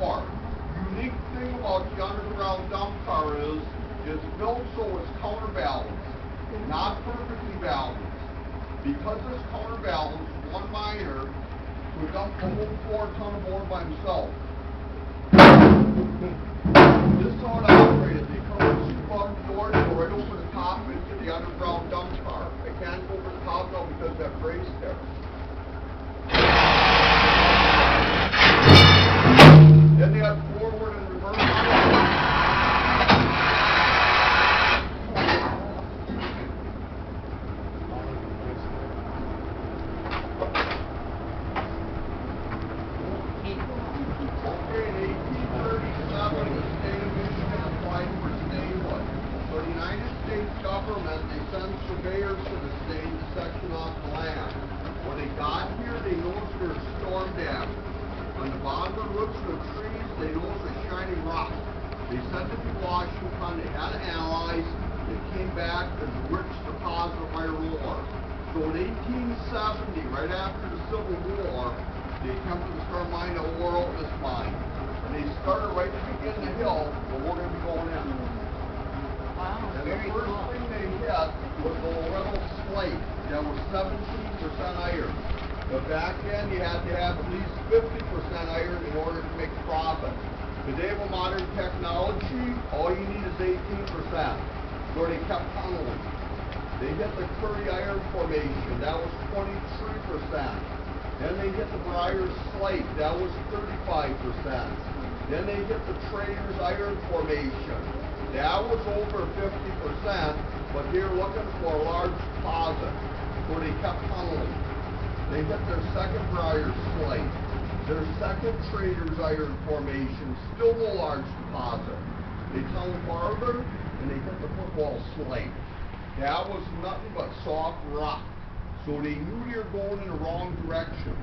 ore. Unique thing about the underground dump car is it's built so it's counterbalanced, not perfectly balanced. Because it's counterbalanced, one miner could dump the whole 4 ton of ore by himself. This is how it operated. They come with 2 button doors, go right over the top into the underground dump car. They can't go over the top now because of that brace there. Then they have forward and reverse on it. Okay, in 1837, the state of Michigan applied for statehood. So the United States government, they sent surveyors to the state to section off the land. When they got here, they noticed there was storm damage. On the bottom of the roots of the trees, they noticed a shiny rock. They sent it to Washington, they had it analyzed, it came back as a rich deposit of iron ore. So in 1870, right after the Civil War, they attempted to start mining ore out in this mine. And they started right at the beginning of the hill where we're going to be going in. Wow, And the first thing they hit was the Loretto slate that was 17% iron. But back then you had to have at least 50% iron in order to make profit. Today with modern technology, all you need is 18%. So they kept tunneling. They hit the Curry Iron Formation, that was 23%. Then they hit the Briar Slate, that was 35%. Then they hit the Traders Iron Formation, that was over 50%, but they're looking for a large deposit, so they kept tunneling. They hit their second Briar Slate, their second Traders Iron Formation, still no large deposit. They tunneled farther, and they hit the Football Slate. That was nothing but soft rock. So they knew they were going in the wrong direction.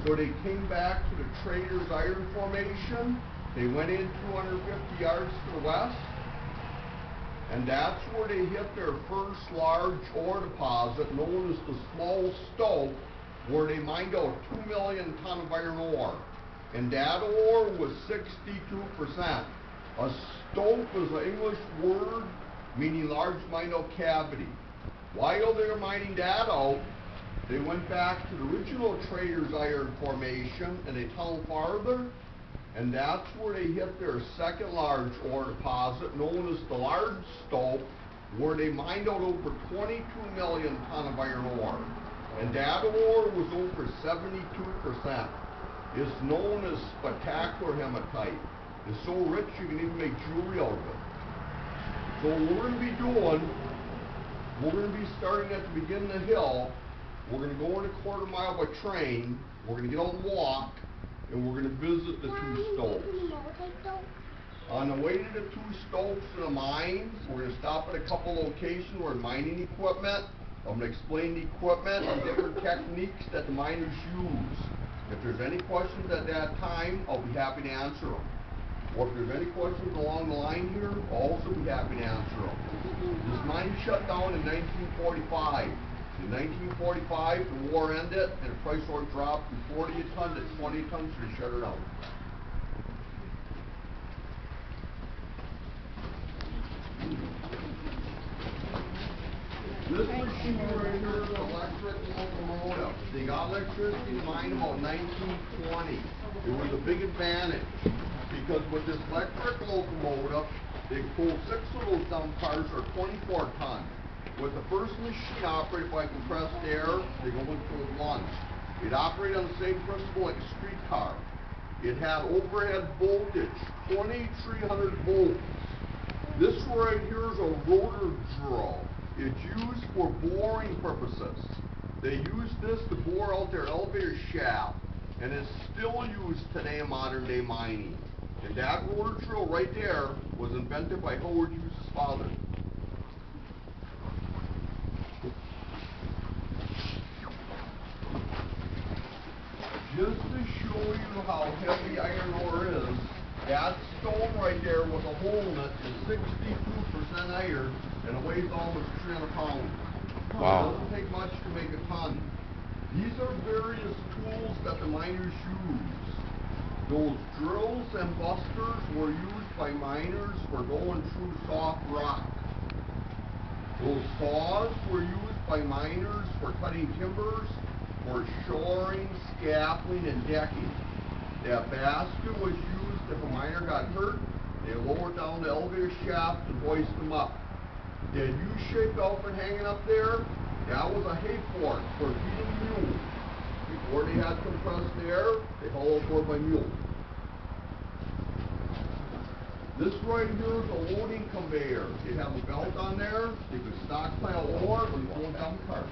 So they came back to the Traders Iron Formation. They went in 250 yards to the west. And that's where they hit their first large ore deposit, known as the Small Stope, where they mined out 2 million tons of iron ore. And that ore was 62%. A stope is an English word meaning large mined out cavity. While they were mining that out, they went back to the original Traders Iron Formation and they tunneled farther, and that's where they hit their second large ore deposit, known as the Large Stope, where they mined out over 22 million tons of iron ore. And that ore was over 72%. It's known as spectacular hematite. It's so rich you can even make jewelry out of it. So what we're going to be doing, we're going to be starting at the beginning of the hill. We're going to go in a quarter mile by train. We're going to get out and walk, and we're going to visit the 2 stopes. On the way to the 2 stopes in the mine, we're going to stop at a couple locations where mining equipment. I'm going to explain the equipment and different techniques that the miners use. If there's any questions at that time, I'll be happy to answer them. Or if there's any questions along the line here, I'll also be happy to answer them. This mine shut down in 1945. In 1945, the war ended and the price of oil dropped from 40 a ton to 20 a ton, so they shut it down. This machine right here is an electric locomotive. They got electricity in mine about 1920. It was a big advantage because with this electric locomotive, they pull 6 of those dump cars or 24 tons. With the first machine operated by compressed air, they go into a lunge. It operated on the same principle like a streetcar. It had overhead voltage, 2300 volts. This right here is a rotor drill. It's used for boring purposes. They use this to bore out their elevator shaft, and it's still used today in modern day mining. And that rotor drill right there was invented by Howard Hughes' father. Just to show you how heavy iron ore is, that stone right there with a hole in it is 62% iron, and it weighs almost 300 pounds. Wow. It doesn't take much to make a ton. These are various tools that the miners use. Those drills and busters were used by miners for going through soft rock. Those saws were used by miners for cutting timbers, for shoring, scaffolding, and decking. That basket was used if a miner got hurt. They lowered down the elevator shaft and hoist them up. That U-shaped outfit hanging up there, that was a hay fork for feeding mules. Before they had compressed air, they hauled for by mule. This right here is a loading conveyor. They have a belt on there. They could stockpile ore or you go dump carts.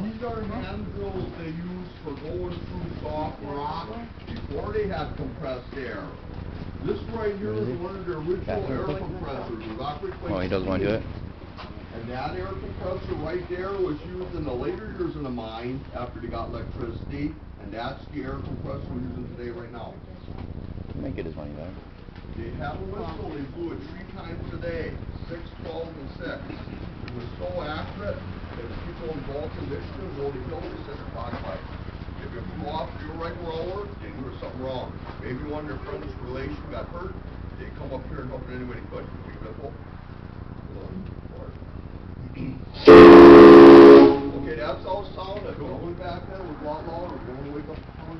These are hand drills they use for going through soft rock before they had compressed air. This right here is one of the original air compressors. Oh, he doesn't want to do it? And that air compressor right there was used in the later years in the mine after they got electricity, and that's the air compressor we're using today right now. He might get his money back. They have a whistle, they blew it 3 times a day, 6, 12, and 6. It was so accurate that people in Vulcan, Michigan, go to the hill, they said the clock by. If it flew off your regular hour, they knew there was something wrong. Maybe one of their friends' relation got hurt, they'd come up here and help in any way they could. Be careful. Okay, that's all sound. If you're going back there, it was a lot louder. We're going to wake up the town.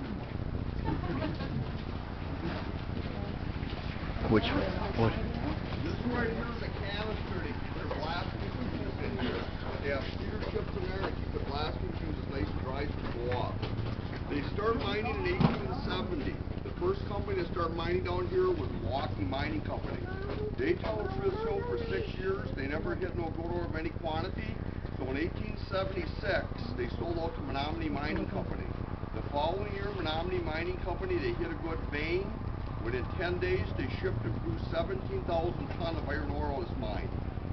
What? This right here is a canister. They keep their blasting fuses in here. They have cedar chips in there to keep the blasting fuses nice and dry so they go off. They started mining in 1870. The first company to start mining down here was Milwaukee Mining Company. They tunneled through this hill for 6 years. They never hit no gold ore of any quantity. So in 1876, they sold out to Menominee Mining Company. The following year, Menominee Mining Company, they hit a good vein. Within 10 days, they shipped and produced 17,000 tons of iron ore out of this mine.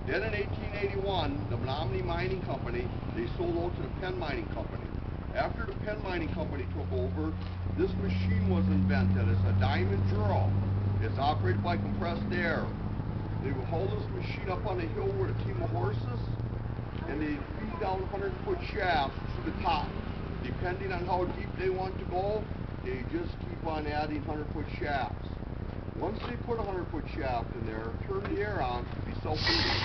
Then in 1881, the Menominee Mining Company, they sold out to the Penn Mining Company. After the Penn Mining Company took over, this machine was invented. It's a diamond drill. It's operated by compressed air. They would hold this machine up on the hill with a team of horses, and they feed down 100-foot shafts to the top. Depending on how deep they want to go, they just keep on adding 100-foot shafts. Once they put a 100-foot shaft in there, turn the air on to be self-feeding.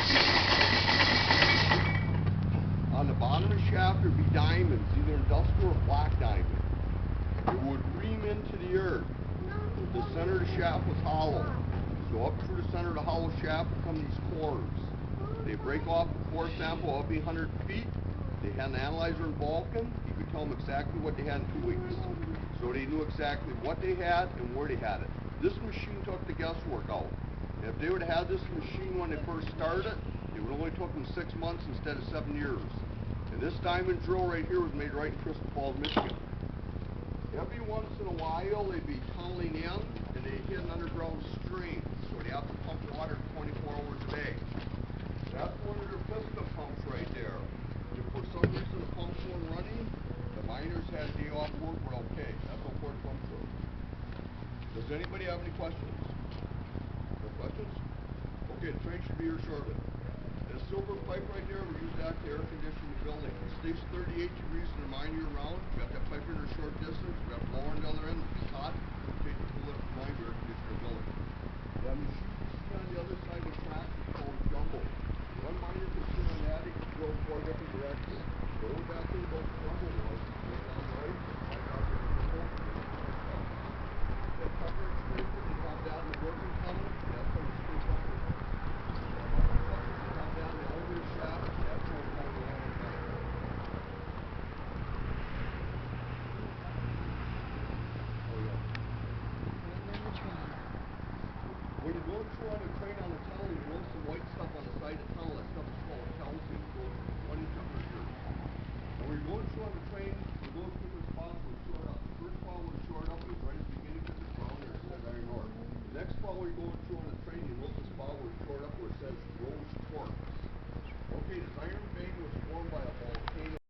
On the bottom of the shaft would be diamonds, either industrial or black diamond. It would ream into the earth. The center of the shaft was hollow. So up through the center of the hollow shaft come these cores. They break off the core sample every 100 feet. They had an analyzer in Vulcan. You could tell them exactly what they had in 2 weeks. So they knew exactly what they had and where they had it. This machine took the guesswork out. If they would have had this machine when they first started, it would only took them 6 months instead of 7 years. And this diamond drill right here was made right in Crystal Falls, Michigan. Every once in a while, they'd be tunneling in, and they'd hit an underground stream. So they have to pump water 24 hours a day. That's one of their piston pumps right there. If for some reason the pumps weren't running, the miners had a day off work, but okay. That's how important pumps were. Does anybody have any questions? No questions? Okay, the train should be here shortly. This silver pipe right there, we use that to air condition the building. It stays 38 degrees in the mine year round. We got that pipe in a short distance. We got a blower on the other end. It's hot. We take it to the mine to air condition the building. That machine you see on the other side of the track is called jumbo. One miner can sit on that. It can go 4 different directions. Go back to the boat jumbo was. Go down right. Right out there. That cover extension, they have that in the working tunnel. That's how you screw jumbo. Down the elevator shaft, that's how it's going to land. Oh yeah. When you're going through on the train on the tunnel, you notice some white stuff on the side of the tunnel. That stuff is called calcium. It goes for 20 to 100 years. And when you're going through on the train, you go through